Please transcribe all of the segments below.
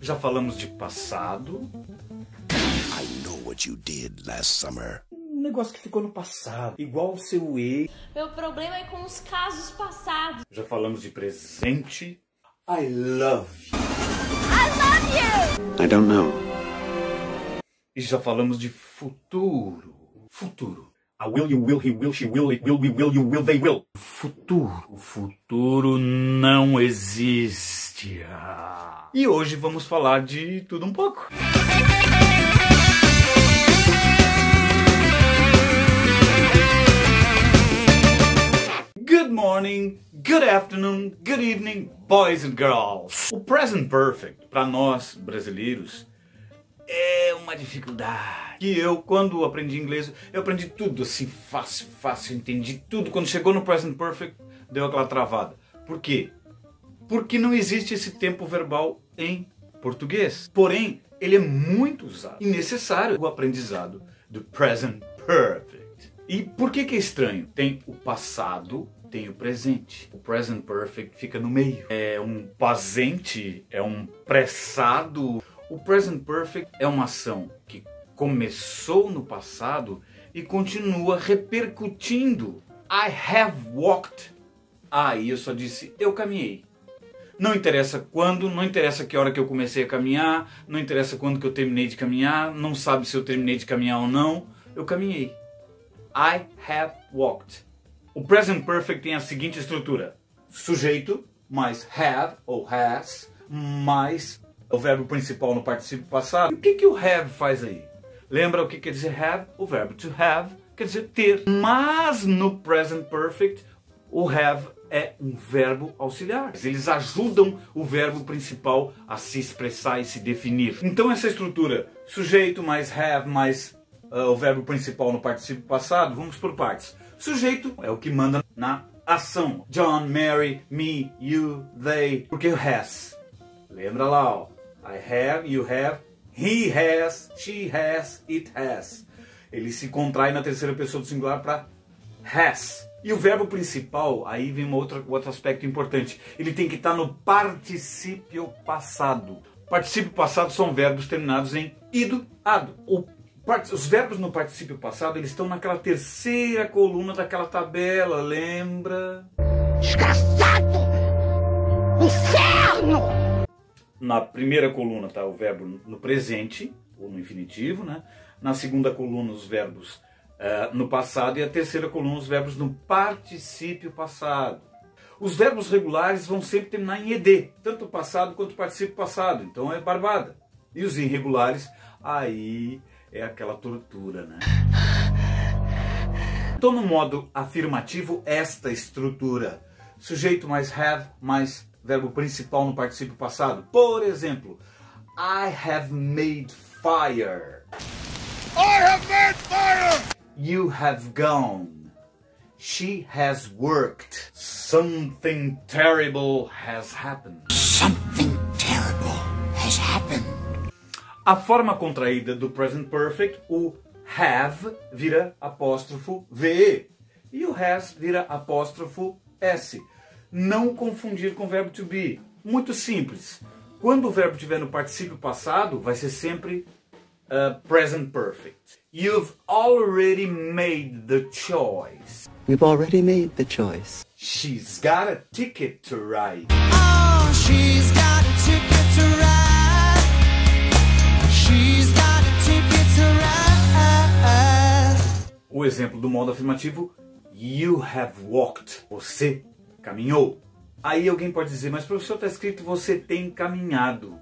Já falamos de passado. I know what you did last summer. Um negócio que ficou no passado, igual o seu ex. Meu problema é com os casos passados. Já falamos de presente. I love you. I love you! I don't know. E já falamos de futuro. Futuro. I will, you will, he will, she will, it will, we will, you will, they will. Futuro. O futuro não existe. E hoje vamos falar de tudo um pouco. Good morning, good afternoon, good evening, boys and girls. O present perfect, para nós brasileiros, é uma dificuldade. E eu, quando aprendi inglês, eu aprendi tudo assim, fácil, entendi tudo. Quando chegou no present perfect, deu aquela travada. Por quê? Porque não existe esse tempo verbal em português. Porém, ele é muito usado e necessário o aprendizado do present perfect. E por que é estranho? Tem o passado, tem o presente. O present perfect fica no meio. É um presente, é um pressado. O present perfect é uma ação que começou no passado e continua repercutindo. I have walked. Aí eu só disse, eu caminhei. Não interessa quando, não interessa que hora que eu comecei a caminhar, não interessa quando que eu terminei de caminhar, não sabe se eu terminei de caminhar ou não, eu caminhei. I have walked. O present perfect tem a seguinte estrutura. Sujeito mais have ou has mais o verbo principal no particípio passado. E o que o have faz aí? Lembra o que quer dizer have? O verbo to have quer dizer ter. Mas no present perfect, o have é um verbo auxiliar. Eles ajudam o verbo principal a se expressar e se definir. Então essa estrutura, sujeito mais have mais o verbo principal no particípio passado, vamos por partes. Sujeito é o que manda na ação. John, Mary, me, you, they. Porque o has. Lembra lá, ó. I have, you have, he has, she has, it has. Ele se contrai na terceira pessoa do singular para has. E o verbo principal, aí vem outro aspecto importante. Ele tem que estar no particípio passado. Particípio passado são verbos terminados em ido, ado. Os verbos no particípio passado, eles estão naquela terceira coluna daquela tabela, lembra? Desgraçado! Inferno! Na primeira coluna está o verbo no presente, ou no infinitivo, né? Na segunda coluna os verbos no passado e a terceira coluna os verbos no particípio passado. Os verbos regulares vão sempre terminar em ed, tanto o passado quanto o particípio passado, então é barbada. E os irregulares, aí é aquela tortura, né? Então no modo afirmativo, esta estrutura, sujeito mais have mais verbo principal no particípio passado. Por exemplo, I have made fire. I have made fire! You have gone. She has worked. Something terrible has happened. Something terrible has happened. A forma contraída do present perfect, o have vira apóstrofo ve e o has vira apóstrofo s. Não confundir com o verbo to be. Muito simples. Quando o verbo estiver no particípio passado, vai ser sempre present perfect. You've already made the choice. We've already made the choice. She's got a ticket to ride. Oh, she's got a ticket to ride. She's got a ticket to ride. O exemplo do modo afirmativo, you have walked. Você caminhou. Aí alguém pode dizer, mas professor, está escrito você tem caminhado.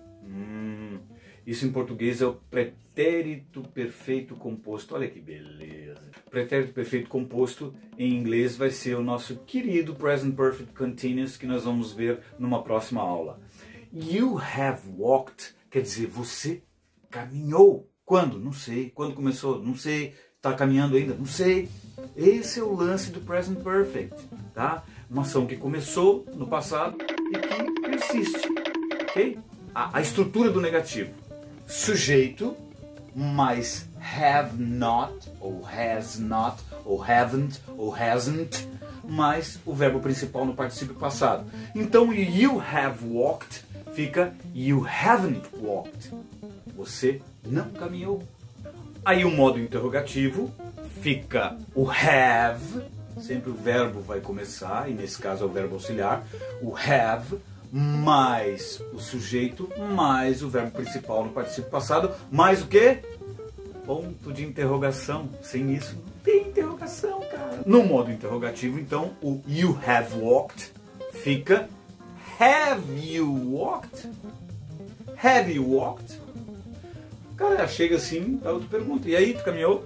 Isso em português é o pretérito perfeito composto. Olha que beleza. Pretérito perfeito composto em inglês vai ser o nosso querido present perfect continuous que nós vamos ver numa próxima aula. You have walked quer dizer você caminhou. Quando? Não sei. Quando começou? Não sei. Está caminhando ainda? Não sei. Esse é o lance do present perfect, tá? Uma ação que começou no passado e que persiste, ok? A estrutura do negativo. Sujeito mais have not, ou has not, ou haven't, ou hasn't, mais o verbo principal no particípio passado. Então you have walked fica you haven't walked. Você não caminhou. Aí o modo interrogativo fica o have, sempre o verbo vai começar, e nesse caso é o verbo auxiliar, o have, mais o sujeito, mais o verbo principal no particípio passado, mais o quê? Ponto de interrogação. Sem isso não tem interrogação, cara. No modo interrogativo, então, o you have walked fica have you walked? Have you walked? O cara chega assim, a outra pergunta, e aí, tu caminhou?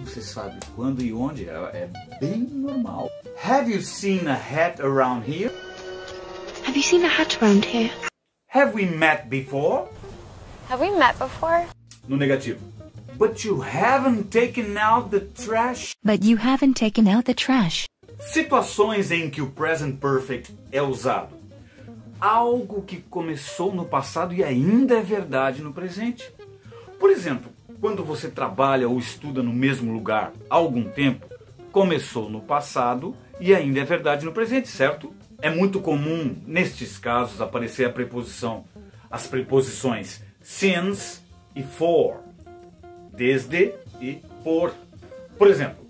Você sabe quando e onde, é bem normal. Have you seen a hat around here? Have you seen a hat around here? Have we met before? Have we met before? No negativo. But you haven't taken out the trash. But you haven't taken out the trash. Situações em que o present perfect é usado. Algo que começou no passado e ainda é verdade no presente. Por exemplo, quando você trabalha ou estuda no mesmo lugar há algum tempo, começou no passado e ainda é verdade no presente, certo? É muito comum, nestes casos, aparecer as preposições since e for, desde e por. Por exemplo,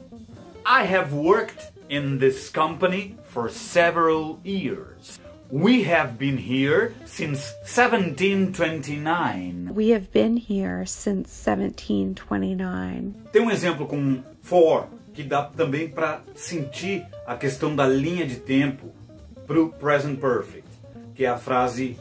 I have worked in this company for several years. We have been here since 1729. We have been here since 1729. Tem um exemplo com for, que dá também para sentir a questão da linha de tempo para o present perfect, que é a frase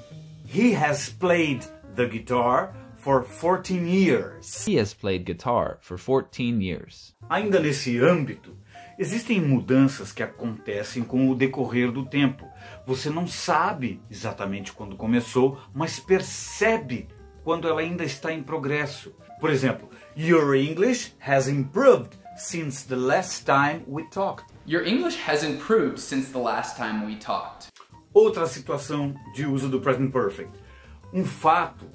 He has played the guitar for 14 years. He has played guitar for 14 years. Ainda nesse âmbito, existem mudanças que acontecem com o decorrer do tempo. Você não sabe exatamente quando começou, mas percebe quando ela ainda está em progresso. Por exemplo, your English has improved since the last time we talked. Your English has improved since the last time we talked. Outra situação de uso do present perfect. Um fato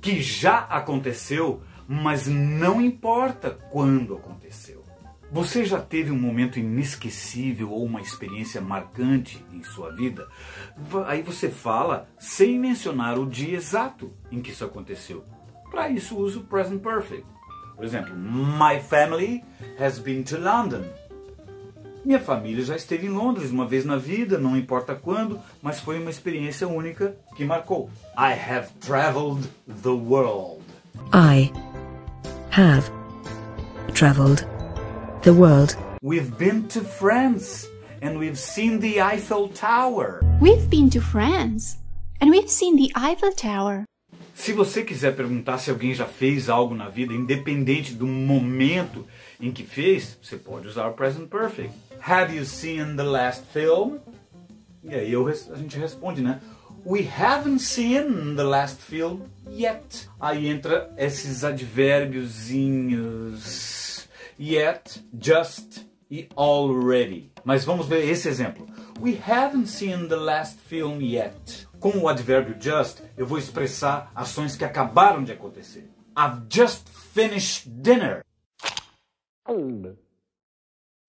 que já aconteceu, mas não importa quando aconteceu. Você já teve um momento inesquecível ou uma experiência marcante em sua vida? Aí você fala sem mencionar o dia exato em que isso aconteceu. Para isso uso o present perfect. Por exemplo, my family has been to London. Minha família já esteve em Londres uma vez na vida, não importa quando, mas foi uma experiência única que marcou. I have traveled the world. I have traveled the world. We've been to France and we've seen the Eiffel Tower. We've been to France and we've seen the Eiffel Tower. Se você quiser perguntar se alguém já fez algo na vida, independente do momento em que fez, você pode usar o present perfect. Have you seen the last film? E aí a gente responde, né? We haven't seen the last film yet. Aí entra esses advérbiozinhos yet, just e already. Mas vamos ver esse exemplo. We haven't seen the last film yet. Com o advérbio just, eu vou expressar ações que acabaram de acontecer. I've just finished dinner.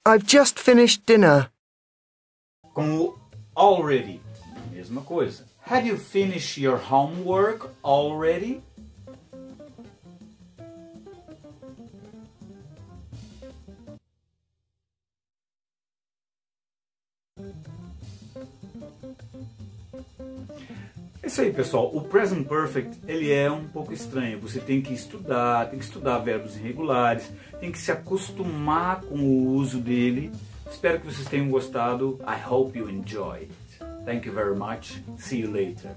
I've just finished dinner. Com o already, mesma coisa. Have you finished your homework already? É isso aí, pessoal. O present perfect, ele é um pouco estranho. Você tem que estudar verbos irregulares, tem que se acostumar com o uso dele. Espero que vocês tenham gostado. I hope you enjoyed. Thank you very much. See you later.